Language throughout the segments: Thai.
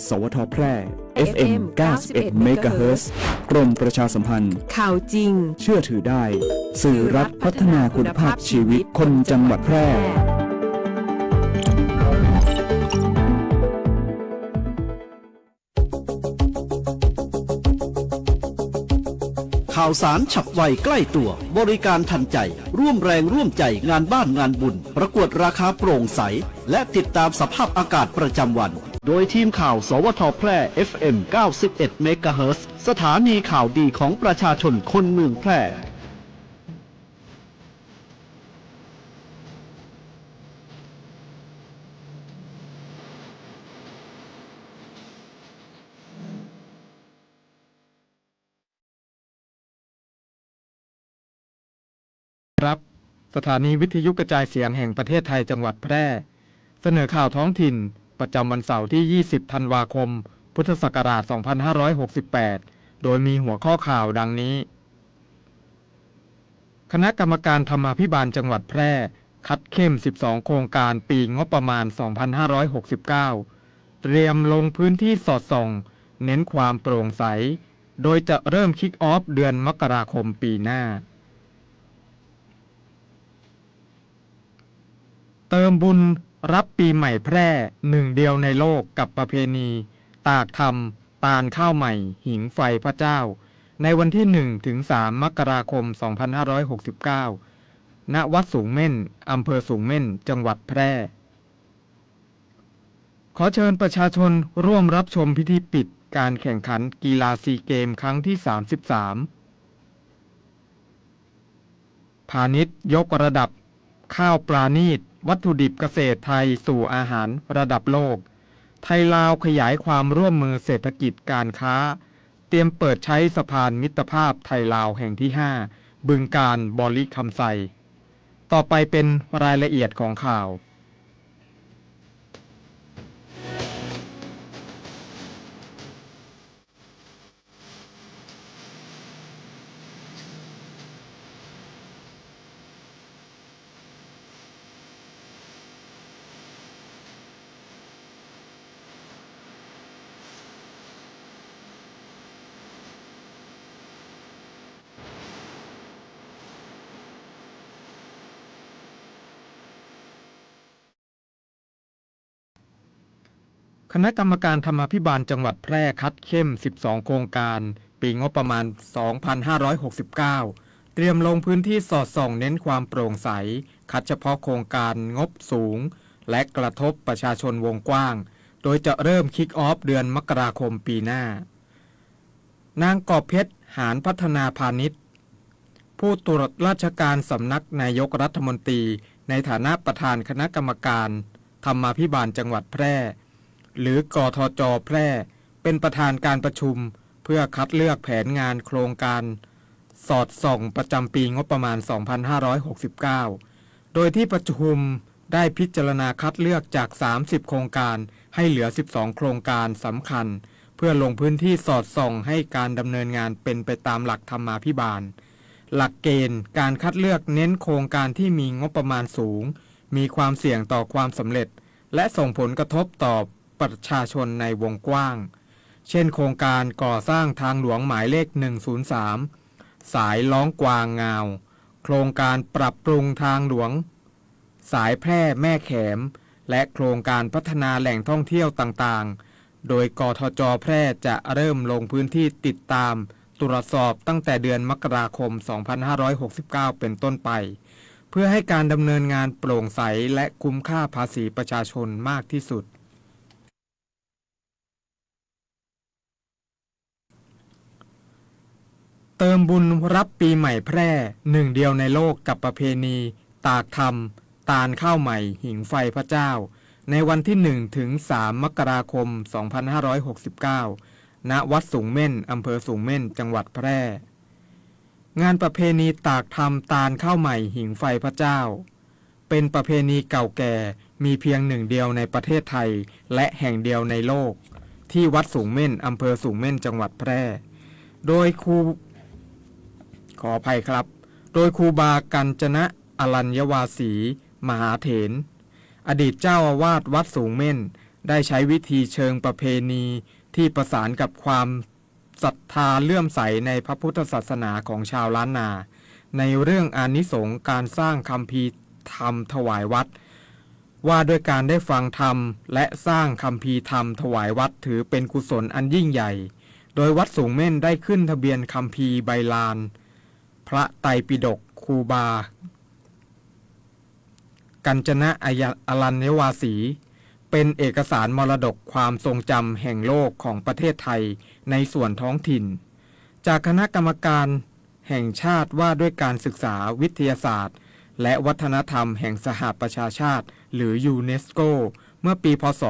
สวทแพร่ FM 91 เมกะเฮิรตซ์กรมประชาสัมพันธ์ข่าวจริงเชื่อถือได้สื่อรัฐพัฒนาคุณภาพชีวิตคนจังหวัดแพร่ข่าวสารฉับไวใกล้ตัวบริการทันใจร่วมแรงร่วมใจงานบ้านงานบุญประกวดราคาโปร่งใสและติดตามสภาพอากาศประจำวันโดยทีมข่าวสวทแพร่ FM 91 เมกะเฮิรตซ์สถานีข่าวดีของประชาชนคนเมืองแพร่ครับสถานีวิทยุกระจายเสียงแห่งประเทศไทยจังหวัดแพร่เสนอข่าวท้องถิ่นประจำวันเสาร์ที่ 20 ธันวาคม พุทธศักราช 2568 โดยมีหัวข้อข่าวดังนี้คณะกรรมการธรรมาภิบาลจังหวัดแพร่คัดเข้ม 12 โครงการปีงบประมาณ 2569 เตรียมลงพื้นที่สอดส่องเน้นความโปร่งใสโดยจะเริ่มคิกออฟเดือนมกราคมปีหน้าเติมบุญรับปีใหม่แพร่หนึ่งเดียวในโลกกับประเพณีตากธรรมตาลข้าวใหม่หิงไฟพระเจ้าในวันที่1 ถึง 3 มกราคม 2569 ณ วัดสูงเม่นอำเภอสูงเม่นจังหวัดแพร่ขอเชิญประชาชนร่วมรับชมพิธีปิดการแข่งขันกีฬาซีเกมครั้งที่ 33 พาณิชย์ยกระดับข้าวปราณีตวัตถุดิบเกษตรไทยสู่อาหารระดับโลกไทยลาวขยายความร่วมมือเศรษฐกิจการค้าเตรียมเปิดใช้สะพานมิตรภาพไทยลาวแห่งที่ 5 บึงกาฬบริคำไซต่อไปเป็นรายละเอียดของข่าวคณะกรรมการธรรมาภิบาลจังหวัดแพร่คัดเข้ม 12 โครงการปีงบประมาณ 2569 เตรียมลงพื้นที่สอดส่องเน้นความโปร่งใสคัดเฉพาะโครงการงบสูงและกระทบประชาชนวงกว้างโดยจะเริ่มคิกออฟเดือนมกราคมปีหน้านางกอบเพชรหานพัฒนาพาณิชย์ผู้ตรวจราชการสำนักนายกรัฐมนตรีในฐานะประธานคณะกรรมการธรรมาภิบาลจังหวัดแพร่หรือกทจ.แพร่เป็นประธานการประชุมเพื่อคัดเลือกแผนงานโครงการสอดส่องประจำปีงบประมาณ 2569 โดยที่ประชุมได้พิจารณาคัดเลือกจาก 30 โครงการให้เหลือ 12 โครงการสำคัญเพื่อลงพื้นที่สอดส่องให้การดำเนินงานเป็นไปตามหลักธรรมาภิบาลหลักเกณฑ์การคัดเลือกเน้นโครงการที่มีงบประมาณสูงมีความเสี่ยงต่อความสำเร็จและส่งผลกระทบต่อประชาชนในวงกว้างเช่นโครงการก่อสร้างทางหลวงหมายเลข 103 สายล้องกวางงาวโครงการปรับปรุงทางหลวงสายแพร่แม่แขมและโครงการพัฒนาแหล่งท่องเที่ยวต่างๆโดยกทจ.แพร่จะเริ่มลงพื้นที่ติดตามตรวจสอบตั้งแต่เดือนมกราคม 2569 เป็นต้นไปเพื่อให้การดำเนินงานโปร่งใสและคุ้มค่าภาษีประชาชนมากที่สุดเติมบุญรับปีใหม่แพร่หนึ่งเดียวในโลกกับประเพณีตากธรรมตาลข้าวใหม่หิงไฟพระเจ้าในวันที่1 ถึง 3 มกราคม 2569 ณ วัดสูงเม่นอำเภอสูงเม่นจังหวัดแพร่งานประเพณีตากธรรมตาลข้าวใหม่หิงไฟพระเจ้าเป็นประเพณีเก่าแก่มีเพียงหนึ่งเดียวในประเทศไทยและแห่งเดียวในโลกที่วัดสูงเม่นอำเภอสูงเม่นจังหวัดแพร่โดยครูบากัญจนะอรัญญวาสีมหาเถรอดีตเจ้าอาวาสวัดสูงเม่น ได้ใช้วิธีเชิงประเพณีที่ประสานกับความศรัทธาเลื่อมใสในพระพุทธศาสนาของชาวล้านนาในเรื่องอานิสงส์การสร้างคัมภีร์ธรรมถวายวัดว่าด้วยการได้ฟังธรรมและสร้างคัมภีร์ธรรมถวายวัดถือเป็นกุศลอันยิ่งใหญ่โดยวัดสูงเม่นได้ขึ้นทะเบียนคัมภีร์ใบลานพระไตรปิฎกครูบากัญจนะอรัญญวาสีเป็นเอกสารมรดกความทรงจำแห่งโลกของประเทศไทยในส่วนท้องถิ่นจากคณะกรรมการแห่งชาติว่าด้วยการศึกษาวิทยาศาสตร์และวัฒนธรรมแห่งสหประชาชาติหรือยูเนสโกเมื่อปีพ.ศ.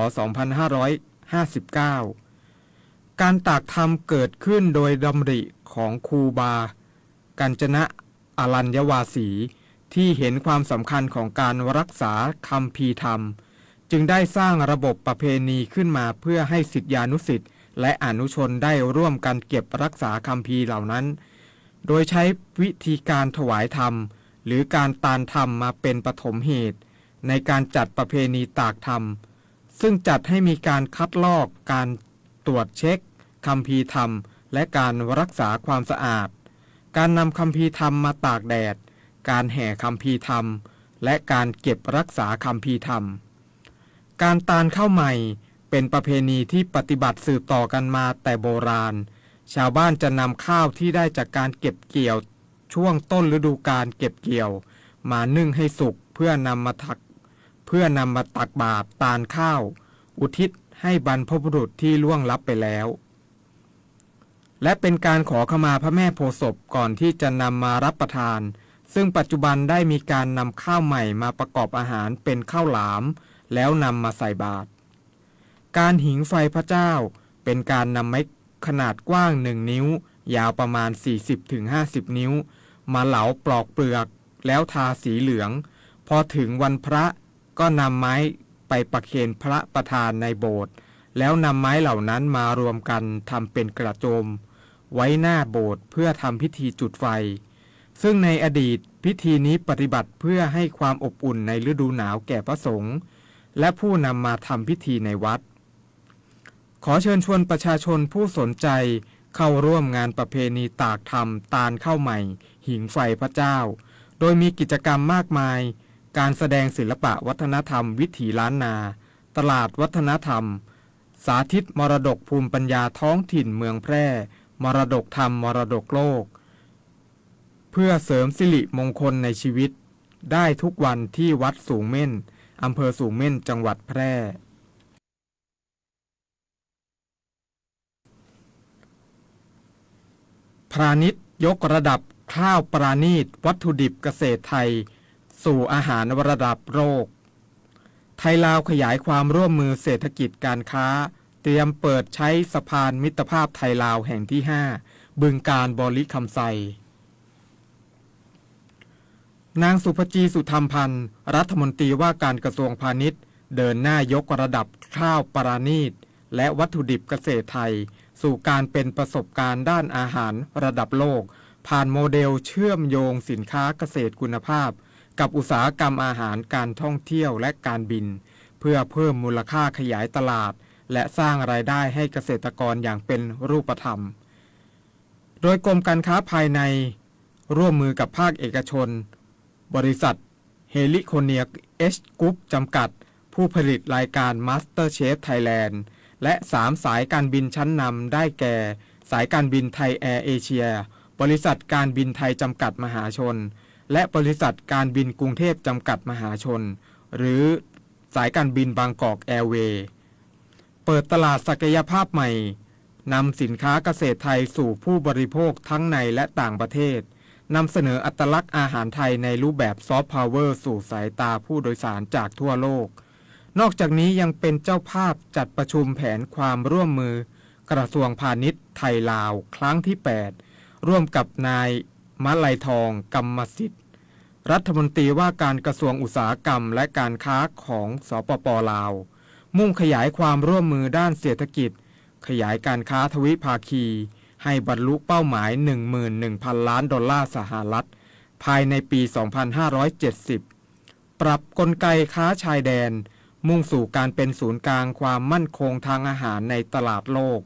2559 การตากธรรมเกิดขึ้นโดยดำริของครูบากัญจนะอรัญญวาสีที่เห็นความสำคัญของการรักษาคัมภีร์ธรรมจึงได้สร้างระบบประเพณีขึ้นมาเพื่อให้ศิษยานุศิษย์และอนุชนได้ร่วมกันเก็บรักษาคัมภีร์เหล่านั้นโดยใช้วิธีการถวายธรรมหรือการตานธรรมมาเป็นปฐมเหตุในการจัดประเพณีตากธรรมซึ่งจัดให้มีการคัดลอกการตรวจเช็คคัมภีร์ธรรมและการรักษาความสะอาดการนำคัมภีร์ธรรมมาตากแดดการแห่คัมภีร์ธรรมและการเก็บรักษาคัมภีร์ธรรมการตานข้าวใหม่เป็นประเพณีที่ปฏิบัติสืบต่อกันมาแต่โบราณชาวบ้านจะนำข้าวที่ได้จากการเก็บเกี่ยวช่วงต้นฤดูกาลเก็บเกี่ยวมานึ่งให้สุกเพื่อนำมาตักบาตรตานข้าวอุทิศให้บรรพบุรุษที่ล่วงลับไปแล้วและเป็นการขอขมาพระแม่โพธิ์ศพก่อนที่จะนำมารับประทานซึ่งปัจจุบันได้มีการนำข้าวใหม่มาประกอบอาหารเป็นข้าวหลามแล้วนำมาใส่บาตรการหิงไฟพระเจ้าเป็นการนำไม้ขนาดกว้าง1 นิ้วยาวประมาณ 40-50 นิ้วมาเหลาปลอกเปลือกแล้วทาสีเหลืองพอถึงวันพระก็นำไม้ไปประเคนพระประธานในโบสถ์แล้วนำไม้เหล่านั้นมารวมกันทำเป็นกระโจมไว้หน้าโบสถ์เพื่อทำพิธีจุดไฟซึ่งในอดีตพิธีนี้ปฏิบัติเพื่อให้ความอบอุ่นในฤดูหนาวแก่พระสงฆ์และผู้นำมาทำพิธีในวัดขอเชิญชวนประชาชนผู้สนใจเข้าร่วมงานประเพณีตากธรรมตาลข้าวใหม่หิงไฟพระเจ้าโดยมีกิจกรรมมากมายการแสดงศิลปะวัฒนธรรมวิถีล้านนาตลาดวัฒนธรรมสาธิตมรดกภูมิปัญญาท้องถิ่นเมืองแพร่มรดกธรรมมรดกโลกเพื่อเสริมสิริมงคลในชีวิตได้ทุกวันที่วัดสูงเม่นอำเภอสูงเม่นจังหวัดแพร่พาณิชย์ยกระดับข้าวปราณีตวัตถุดิบเกษตรไทยสู่อาหารระดับโลกไทยลาวขยายความร่วมมือเศรษฐกิจการค้าเตรียมเปิดใช้สะพานมิตรภาพไทยลาวแห่งที่ 5 บึงกาฬบริคำไซนางสุภจีสุธรรมพันธ์รัฐมนตรีว่าการกระทรวงพาณิชย์เดินหน้ายกระดับข้าวปราณีตและวัตถุดิบเกษตรไทยสู่การเป็นประสบการณ์ด้านอาหารระดับโลกผ่านโมเดลเชื่อมโยงสินค้าเกษตรคุณภาพกับอุตสาหกรรมอาหารการท่องเที่ยวและการบินเพื่อเพิ่มมูลค่าขยายตลาดและสร้างรายได้ให้เกษตรกรอย่างเป็นรูปธรรมโดยกรมการค้าภายในร่วมมือกับภาคเอกชนบริษัทเฮลิโคเนียเอชกรุ๊ปจำกัดผู้ผลิตรายการ MasterChef Thailand และ3สายการบินชั้นนำได้แก่สายการบินไทยแอร์เอเชียบริษัทการบินไทยจำกัดมหาชนและบริษัทการบินกรุงเทพจำกัดมหาชนหรือสายการบินบางกอกแอร์เวย์เปิดตลาดศักยภาพใหม่นำสินค้าเกษตรไทยสู่ผู้บริโภคทั้งในและต่างประเทศนำเสนออัตลักษณ์อาหารไทยในรูปแบบซอฟต์พาวเวอร์สู่สายตาผู้โดยสารจากทั่วโลกนอกจากนี้ยังเป็นเจ้าภาพจัดประชุมแผนความร่วมมือกระทรวงพาณิชย์ไทยลาวครั้งที่ 8ร่วมกับนายมะไลทองกำมสิทธิ์รัฐมนตรีว่าการกระทรวงอุตสาหกรรมและการค้าของสปป.ลาวมุ่งขยายความร่วมมือด้านเศรษฐกิจขยายการค้าทวิภาคีให้บรรลุเป้าหมาย 11,000 ล้านดอลลาร์สหรัฐภายในปี 2570 ปรับกลไกค้าชายแดน มุ่งสู่การเป็นศูนย์กลางความมั่นคงทางอาหารในตลาดโลก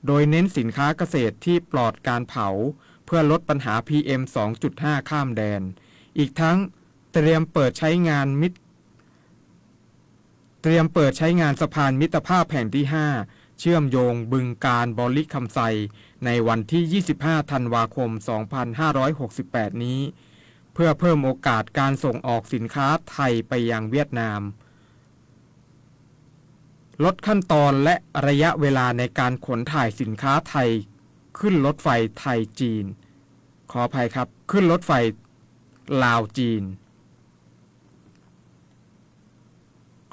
โดยเน้นสินค้าเกษตรที่ปลอดการเผาเพื่อลดปัญหา PM 2.5 ข้ามแดนอีกทั้งเตรียมเปิดใช้งานสะพานมิตรภาพแห่งที่ 5 เชื่อมโยงบึงกาฬบริคำไซในวันที่ 25 ธันวาคม 2568 นี้เพื่อเพิ่มโอกาสการส่งออกสินค้าไทยไปยังเวียดนามลดขั้นตอนและระยะเวลาในการขนถ่ายสินค้าไทยขึ้นรถไฟไทยจีนขออภัยครับขึ้นรถไฟลาวจีน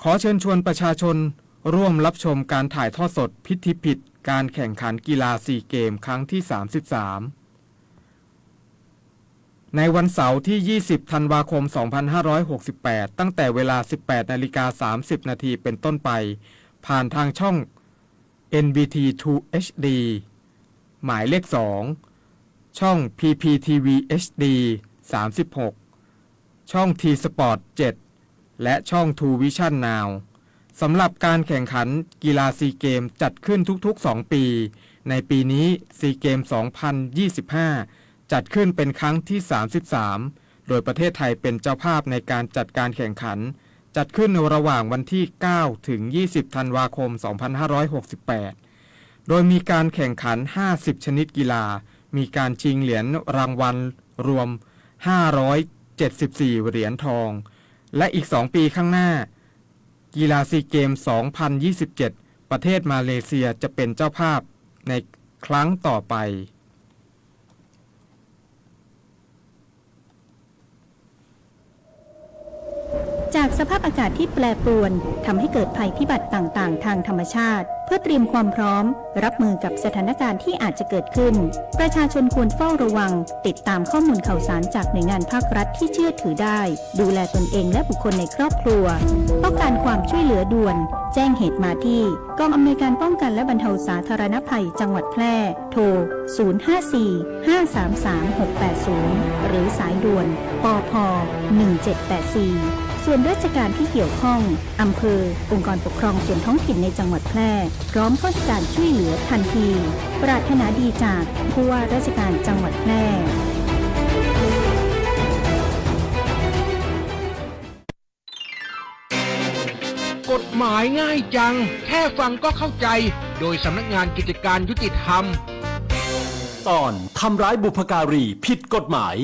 ขอเชิญชวนประชาชนร่วมรับชมการถ่ายทอดสดพิธีปิดการแข่งขันกีฬาซีเกมครั้งที่ 33ในวันเสาร์ที่ 20 ธันวาคม 2568 ตั้งแต่เวลา 18:30 น.เป็นต้นไปผ่านทางช่อง NBT 2 HD หมายเลข 2 ช่อง PPTV HD 36 ช่อง T-Sport 7 และช่อง True Vision Now สำหรับการแข่งขันกีฬาซีเกมจัดขึ้นทุกๆ 2 ปี ในปีนี้ซีเกม 2025 จัดขึ้นเป็นครั้งที่ 33 โดยประเทศไทยเป็นเจ้าภาพในการจัดการแข่งขันจัดขึ้นระหว่างวันที่ 9 ถึง 20 ธันวาคม 2568 โดยมีการแข่งขัน 50 ชนิดกีฬามีการชิงเหรียญรางวัลรวม 574 เหรียญทองและอีก 2 ปีข้างหน้ากีฬาซีเกม 2027 ประเทศมาเลเซียจะเป็นเจ้าภาพในครั้งต่อไปจากสภาพอากาศที่แปรปรวนทำให้เกิดภัยพิบัติต่างๆทางธรรมชาติเพื่อเตรียมความพร้อมรับมือกับสถานการณ์ที่อาจจะเกิดขึ้นประชาชนควรเฝ้าระวังติดตามข้อมูลข่าวสารจากหน่วยงานภาครัฐที่เชื่อถือได้ดูแลตนเองและบุคคลในครอบครัวต้องการความช่วยเหลือด่วนแจ้งเหตุมาที่กองอำนวยการป้องกันและบรรเทาสาธารณภัยจังหวัดแพร่โทร 054-533-680 หรือสายด่วนปพ 1784ส่วนราชการที่เกี่ยวข้องอำเภอองค์กรปกครองส่วนท้องถิ่นในจังหวัดแพร่พร้อมเข้าให้การช่วยเหลือทันทีปรารถนาดีจากผู้ว่าราชการจังหวัดแพร่กฎหมายง่ายจังแค่ฟังก็เข้าใจโดยสำนักงานกิจการยุติธรรมตอนทำร้ายบุพการีผิดกฎหมาย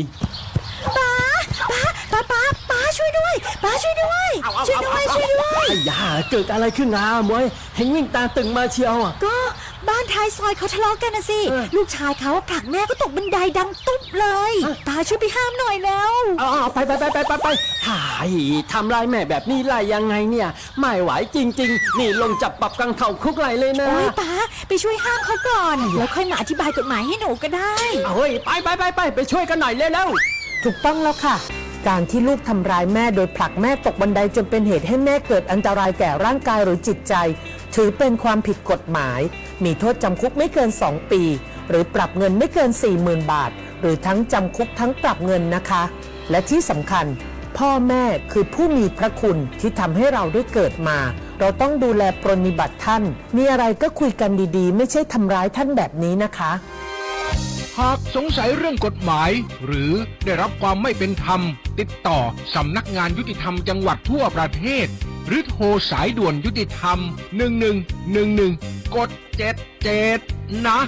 ป้าช่วยด้วยป้าช่วยด้วยช่วยด้วยไอ้ยาเกิดอะไรขึ้นนะมวยเห็นวิ่งตาตึงมาเชียวก็บ้านท้ายซอยเขาทะเลาะกันนะสิลูกชายเขาผลักแม่ก็ตกบันไดดังตุ๊บเลยตาช่วยไปห้ามหน่อยแล้วไปถ่ายทำลายแม่แบบนี้ไล่ยังไงเนี่ยไม่ไหวจริงๆนี่ลงจับปรับกังเข่าคุกไหลเลยนะโอ้ยป้าไปช่วยห้ามเขาก่อนแล้วค่อยมาอธิบายกฎหมายให้หนูก็ได้เฮ้ยไปช่วยกันหน่อยเร็วถูกต้องแล้วค่ะการที่ลูกทำร้ายแม่โดยผลักแม่ตกบันไดจนเป็นเหตุให้แม่เกิดอันตรายแก่ร่างกายหรือจิตใจถือเป็นความผิดกฎหมายมีโทษจำคุกไม่เกิน2 ปีหรือปรับเงินไม่เกิน 40,000 บาทหรือทั้งจำคุกทั้งปรับเงินนะคะและที่สำคัญพ่อแม่คือผู้มีพระคุณที่ทำให้เราได้เกิดมาเราต้องดูแลปรนนิบัติท่านมีอะไรก็คุยกันดีๆไม่ใช่ทำร้ายท่านแบบนี้นะคะหากสงสัยเรื่องกฎหมายหรือได้รับความไม่เป็นธรรมติดต่อสำนักงานยุติธรรมจังหวัดทั่วประเทศหรือโทรสายด่วนยุติธรรม1111กด77นะ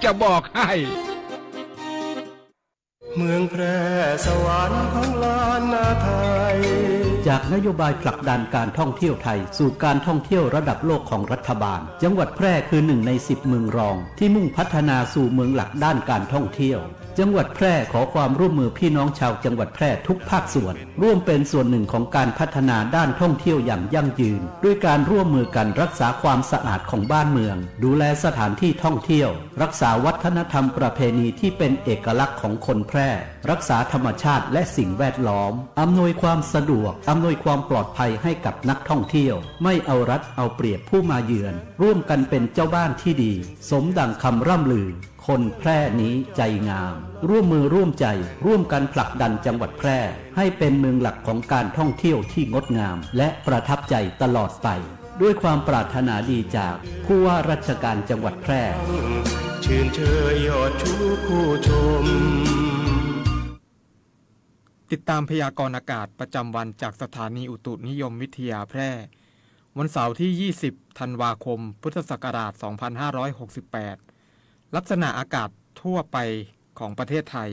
จะบอกให้เมืองแพร่สวรรค์ของล้านนาไทยจากนโยบายผลักดันการท่องเที่ยวไทยสู่การท่องเที่ยวระดับโลกของรัฐบาลจังหวัดแพร่คือ1 ใน 10 เมืองรองที่มุ่งพัฒนาสู่เมืองหลักด้านการท่องเที่ยวจังหวัดแพร่ขอความร่วมมือพี่น้องชาวจังหวัดแพร่ทุกภาคส่วนร่วมเป็นส่วนหนึ่งของการพัฒนาด้านท่องเที่ยวอย่างยั่งยืนด้วยการร่วมมือกันรักษาความสะอาดของบ้านเมืองดูแลสถานที่ท่องเที่ยวรักษาวัฒนธรรมประเพณีที่เป็นเอกลักษณ์ของคนแพร่รักษาธรรมชาติและสิ่งแวดล้อมอำนวยความสะดวกอำนวยความปลอดภัยให้กับนักท่องเที่ยวไม่เอารัดเอาเปรียบผู้มาเยือนร่วมกันเป็นเจ้าบ้านที่ดีสมดังคำร่ำลือข คนแพร่นี้ใจงาม ร่วมมือร่วมใจร่วมกันผลักดันจังหวัดแพร่ให้เป็นเมืองหลักของการท่องเที่ยวที่งดงามและประทับใจตลอดไปด้วยความปรารถนาดีจากผู้ว่าราชการจังหวัดแพร่ชื่นเชยยอดชูผู้ชมติดตามพยากรณ์อากาศประจำวันจากสถานีอุตุนิยมวิทยาแพร่วันเสาร์ที่ 20 ธันวาคม พุทธศักราช 2568 ลักษณะอากาศทั่วไปของประเทศไทย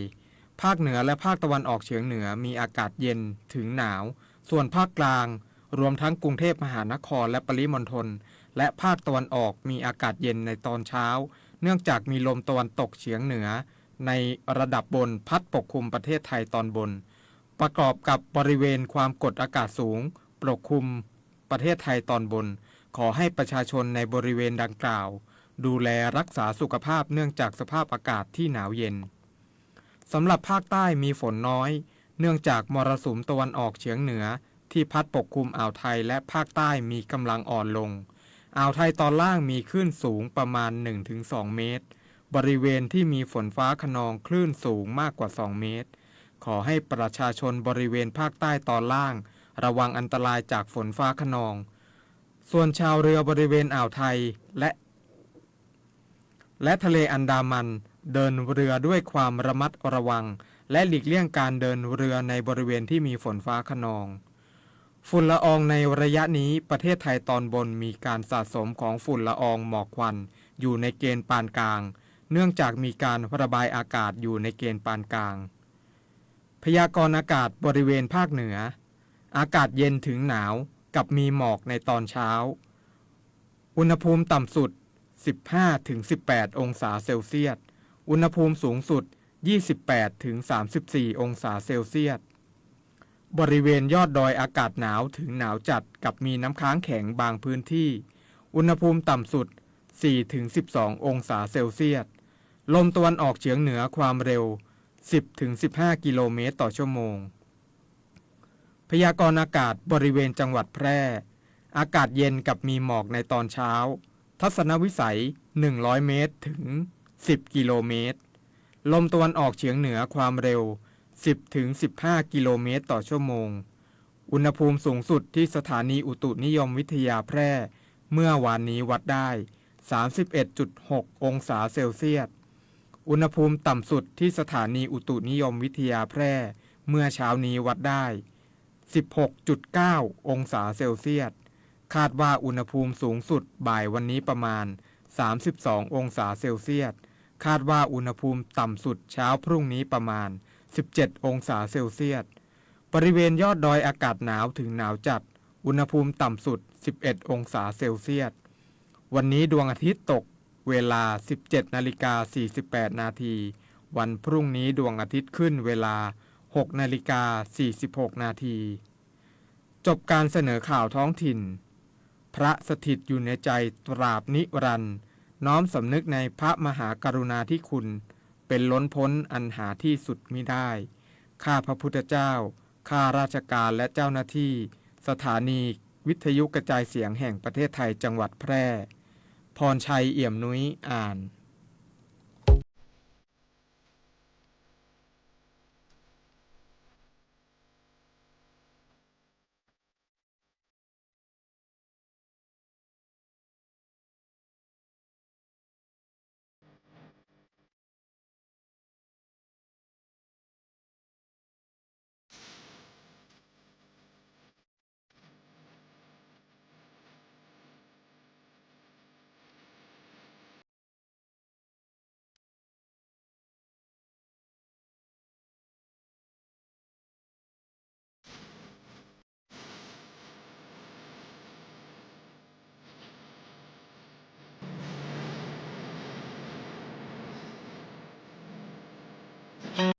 ภาคเหนือและภาคตะวันออกเฉียงเหนือมีอากาศเย็นถึงหนาวส่วนภาคกลางรวมทั้งกรุงเทพมหานครและปริมณฑลและภาคตะวันออกมีอากาศเย็นในตอนเช้าเนื่องจากมีลมตะวันตกเฉียงเหนือในระดับบนพัดปกคลุมประเทศไทยตอนบนประกอบกับบริเวณความกดอากาศสูงปกคลุมประเทศไทยตอนบนขอให้ประชาชนในบริเวณดังกล่าวดูแลรักษาสุขภาพเนื่องจากสภาพอากาศที่หนาวเย็นสำหรับภาคใต้มีฝนน้อยเนื่องจากมรสุมตะวันออกเฉียงเหนือที่พัดปกคลุมอ่าวไทยและภาคใต้มีกำลังอ่อนลงอ่าวไทยตอนล่างมีคลื่นสูงประมาณ 1-2 เมตรบริเวณที่มีฝนฟ้าคะนองคลื่นสูงมากกว่า2 เมตรขอให้ประชาชนบริเวณภาคใต้ตอนล่างระวังอันตรายจากฝนฟ้าคะนองส่วนชาวเรือบริเวณอ่าวไทยและทะเลอันดามันเดินเรือด้วยความระมัดระวังและหลีกเลี่ยงการเดินเรือในบริเวณที่มีฝนฟ้าคะนองฝุ่นละอองในระยะนี้ประเทศไทยตอนบนมีการสะสมของฝุ่นละอองหมอกควันอยู่ในเกณฑ์ปานกลางเนื่องจากมีการระบายอากาศอยู่ในเกณฑ์ปานกลางพยากรณ์อากาศบริเวณภาคเหนืออากาศเย็นถึงหนาวกับมีหมอกในตอนเช้าอุณหภูมิต่ำสุด 15-18 องศาเซลเซียสอุณหภูมิสูงสุด 28-34 องศาเซลเซียสบริเวณยอดดอยอากาศหนาวถึงหนาวจัดกับมีน้ำค้างแข็งบางพื้นที่อุณหภูมิต่ำสุด 4-12 องศาเซลเซียสลมตะวันออกเฉียงเหนือความเร็ว 10-15 กิโลเมตรต่อชั่วโมงพยากรณ์อากาศบริเวณจังหวัดแพร่อากาศเย็นกับมีหมอกในตอนเช้าทัศนวิสัย100 เมตรถึง 10 กิโลเมตรลมตะวันออกเฉียงเหนือความเร็ว 10-15 กิโลเมตรต่อชั่วโมงอุณหภูมิสูงสุดที่สถานีอุตุนิยมวิทยาแพร่เมื่อวานนี้วัดได้ 31.6 องศาเซลเซียสอุณหภูมิต่ำสุดที่สถานีอุตุนิยมวิทยาแพร่เมื่อเช้านี้วัดได้ 16.9 องศาเซลเซียสคาดว่าอุณหภูมิสูงสุดบ่ายวันนี้ประมาณ 32 องศาเซลเซียสคาดว่าอุณหภูมิต่ำสุดเช้าพรุ่งนี้ประมาณ 17 องศาเซลเซียสบริเวณยอดดอยอากาศหนาวถึงหนาวจัดอุณหภูมิต่ำสุด 11 องศาเซลเซียสวันนี้ดวงอาทิตย์ตกเวลา 17:48 นาทีวันพรุ่งนี้ดวงอาทิตย์ขึ้นเวลา 6:46 นาทีจบการเสนอข่าวท้องถิ่นพระสถิตอยู่ในใจตราบนิรันดร์น้อมสำนึกในพระมหากรุณาธิคุณเป็นล้นพ้นอันหาที่สุดมิได้ข้าพระพุทธเจ้าข้าราชการและเจ้าหน้าที่สถานีวิทยุกระจายเสียงแห่งประเทศไทยจังหวัดแพร่พรชัยเอี่ยมนุ้ยอ่าน